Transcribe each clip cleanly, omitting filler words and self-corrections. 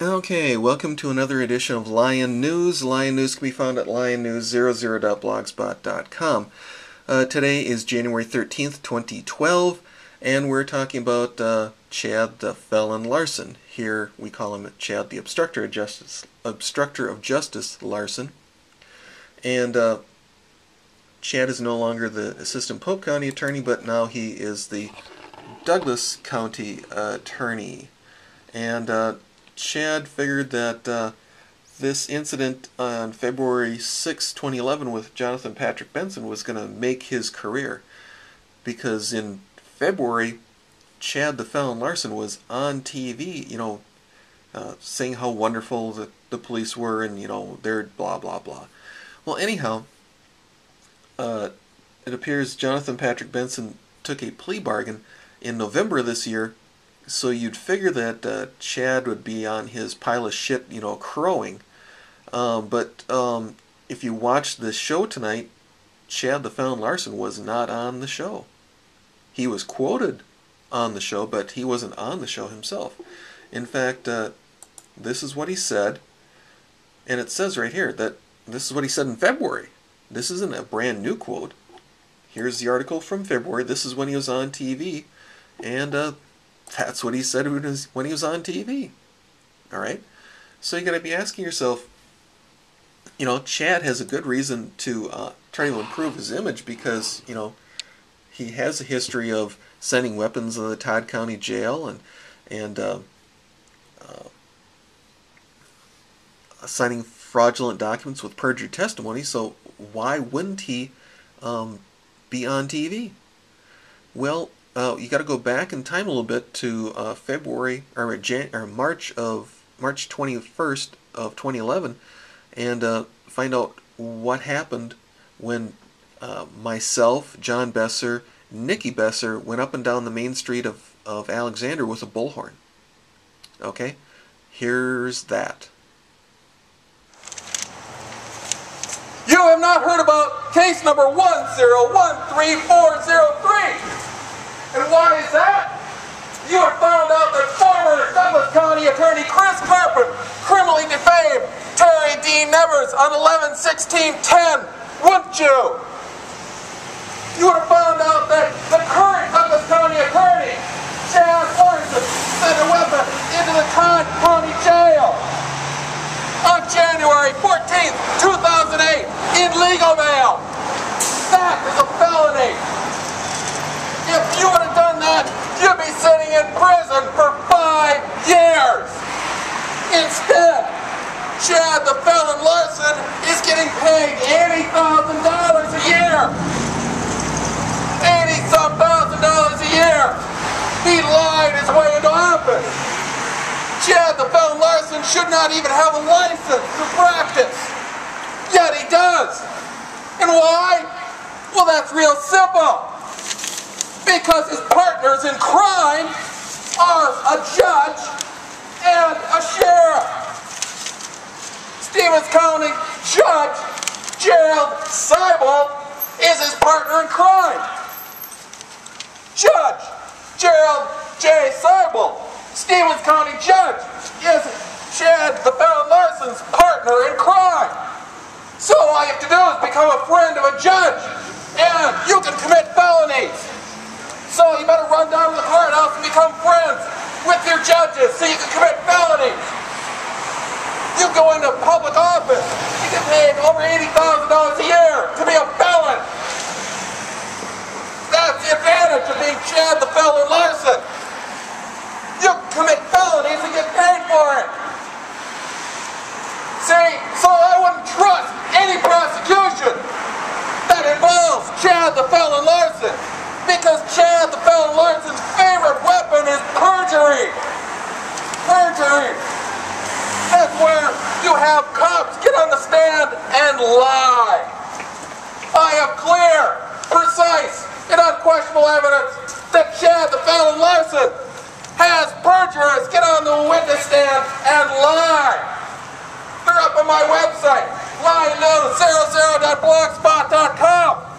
Okay, welcome to another edition of Lion News. Lion News can be found at lionnews00.blogspot.com. Today is January 13th, 2012, and we're talking about Chad the Felon Larson. Here we call him Chad the Obstructor of Justice Larson. And Chad is no longer the Assistant Pope County Attorney, but now he is the Douglas County Attorney. And Chad figured that this incident on February 6, 2011 with Jonathan Patrick Benson was going to make his career. Because in February, Chad the Felon Larson was on TV, saying how wonderful the police were and, they're blah, blah, blah. Well, anyhow, it appears Jonathan Patrick Benson took a plea bargain in November of this year. So you'd figure that Chad would be on his pile of shit, crowing. But if you watch the show tonight, Chad the Felon Larson was not on the show. He was quoted on the show, but he wasn't on the show himself. In fact, this is what he said, and it says right here that this is what he said in February. This isn't a brand new quote. Here's the article from February. This is when he was on TV, and that's what he said when he was on TV. Alright? So you got to be asking yourself, Chad has a good reason to try to improve his image because, he has a history of sending weapons to the Todd County Jail and signing fraudulent documents with perjured testimony, so why wouldn't he be on TV? Well, you got to go back in time a little bit to March 21st of 2011, and find out what happened when myself, John Besser, Nikki Besser went up and down the main street of Alexander with a bullhorn. Okay, here's that. You have not heard about case number 1013403. And why is that? You have found out that former Douglas County Attorney Chris Carpenter criminally defamed Terry D. Nevers on 11/16/10, wouldn't you? You would have found out that the current Douglas County Attorney, Chad Larson, sent a weapon into the Todd County Jail on January 14th, 2008 in legal mail. That is a felony. If you would have done that, you'd be sitting in prison for 5 years. Instead, Chad the Felon Larson is getting paid $80,000 a year. $80-some thousand a year. He lied his way into office. Chad the Felon Larson should not even have a license to practice. Yet he does. And why? Well, that's real simple. Because his partners in crime are a judge and a sheriff. Stevens County Judge Gerald Seibel is his partner in crime. Judge Gerald J. Seibel, Stevens County Judge, is Chad the Felon Larson's partner in crime. So all you have to do is become a friend of a judge, and you can commit felonies. So you better run down to the courthouse and become friends with your judges so you can commit felonies. You go into public office, you get paid over $80,000 a year to be a felon. That's the advantage of being Chad the Felon Larson. You commit felonies and get paid for it. See, so I wouldn't trust any prosecution that involves Chad the Felon Larson. Because Chad the Felon Larson's favorite weapon is perjury. Perjury. That's where you have cops get on the stand and lie. I have clear, precise, and unquestionable evidence that Chad the Felon Larson has perjurers get on the witness stand and lie. They're up on my website, lionnews00.blogspot.com.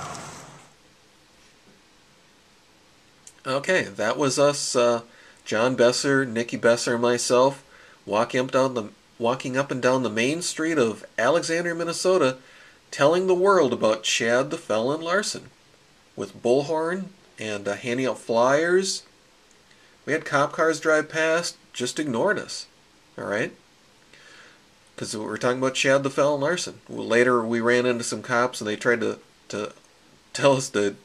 Okay, that was us, John Besser, Nikki Besser, and myself, walking up and down the main street of Alexandria, Minnesota, telling the world about Chad the Felon Larson, with bullhorn and handing out flyers. We had cop cars drive past, just ignored us. All right? Because we're talking about Chad the Felon Larson. Later, we ran into some cops, and they tried to tell us to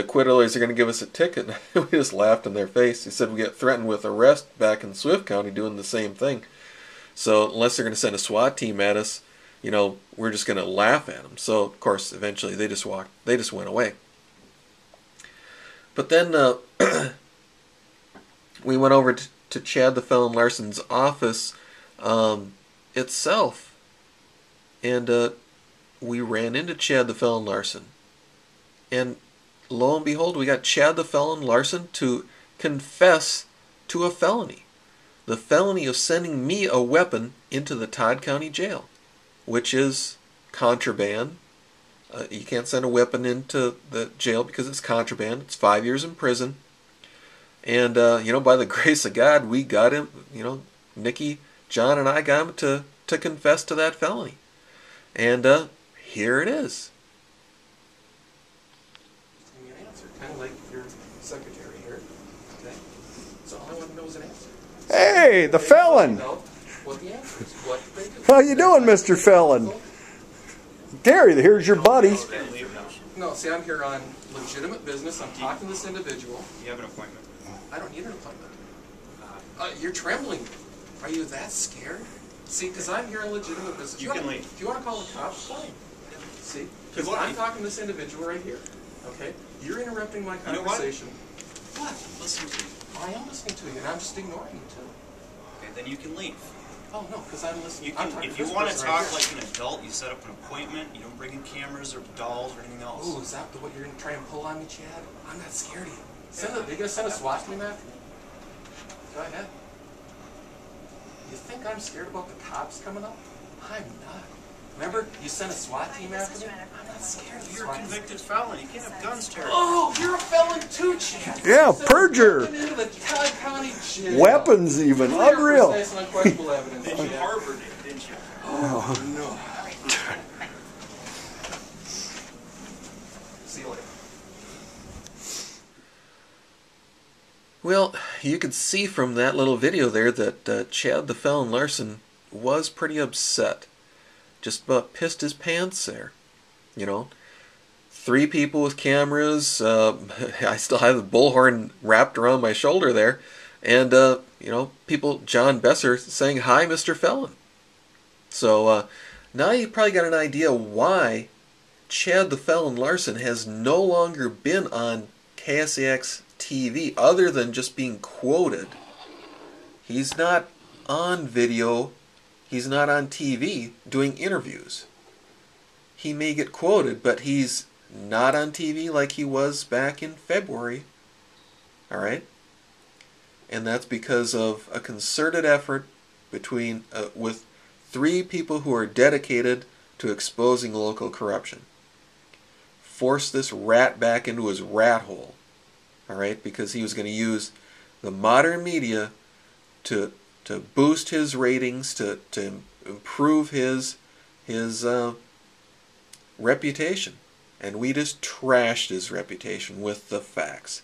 quit, otherwise they're going to give us a ticket. We just laughed in their face. He said we get threatened with arrest back in Swift County doing the same thing. So unless they're going to send a SWAT team at us, you know, we're just going to laugh at them. So of course, eventually they just went away. But then we went over to Chad the Felon Larson's office itself, and we ran into Chad the Felon Larson. And lo and behold, we got Chad the Felon Larson to confess to a felony. The felony of sending me a weapon into the Todd County Jail, which is contraband. You can't send a weapon into the jail because it's contraband. It's 5 years in prison. And, you know, by the grace of God, we got him, you know, Nikki, John, and I got him to confess to that felony. And here it is. Kind of like your secretary here. Okay. So all I want to know is an answer. Hey, the felon. What the answer is? What did they do? How you doing, Mr. Felon? Gary, here's your buddy. No, see, I'm here on legitimate business. I'm talking to this individual. You have an appointment. I don't need an appointment. You're trembling. Are you that scared? See, because I'm here on legitimate business. You can leave. If you want to call the cops, fine. See? Because What? I'm talking to this individual right here. Okay? You're interrupting my You know what? conversation. What? Listen to me. I am listening to you, and I'm just ignoring you, too. Okay, then you can leave. Oh, no, because I'm listening. You I'm can, talking if to you this want to person talk right here. like an adult, you set up an appointment. You don't bring in cameras or dolls or anything else. Oh, is that what you're going to try and pull on me, Chad? I'm not scared of you. Are you going to send a SWAT team after me? Go ahead. You think I'm scared about the cops coming up? I'm not. Remember, you sent a SWAT team after me? I'm not scared of the You're a SWAT team. convicted felon. You can't have guns, Terry. Oh, you're a felon too, Chad. Yeah, You sent a perjure. weapon into the Todd County Jail. Weapons even. Clear, Unreal. precise, and unquestionable evidence. Then you Chad. harbored it, didn't you? Oh, no. See you later. Well, you could see from that little video there that Chad the Felon Larson was pretty upset. Just about pissed his pants there. You know, 3 people with cameras. I still have the bullhorn wrapped around my shoulder there. And, you know, people, John Besser, saying, "Hi, Mr. Felon." So now you probably got an idea why Chad the Felon Larson has no longer been on KSAX TV other than just being quoted. He's not on video. He's not on TV doing interviews. He may get quoted, but he's not on TV like he was back in February. All right? And that's because of a concerted effort between with 3 people who are dedicated to exposing local corruption. Force this rat back into his rat hole. All right? Because he was going to use the modern media to boost his ratings, to improve his reputation. And we just trashed his reputation with the facts.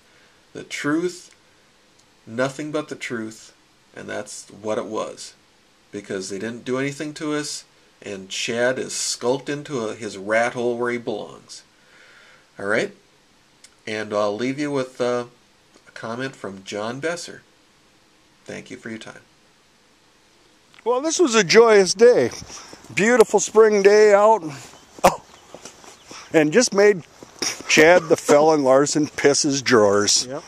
The truth, nothing but the truth, and that's what it was. Because they didn't do anything to us, and Chad is skulked into his rat hole where he belongs. Alright? And I'll leave you with a comment from John Besser. Thank you for your time. Well, this was a joyous day. Beautiful spring day out. Oh, and just made Chad the Felon Larson piss his drawers. Yep.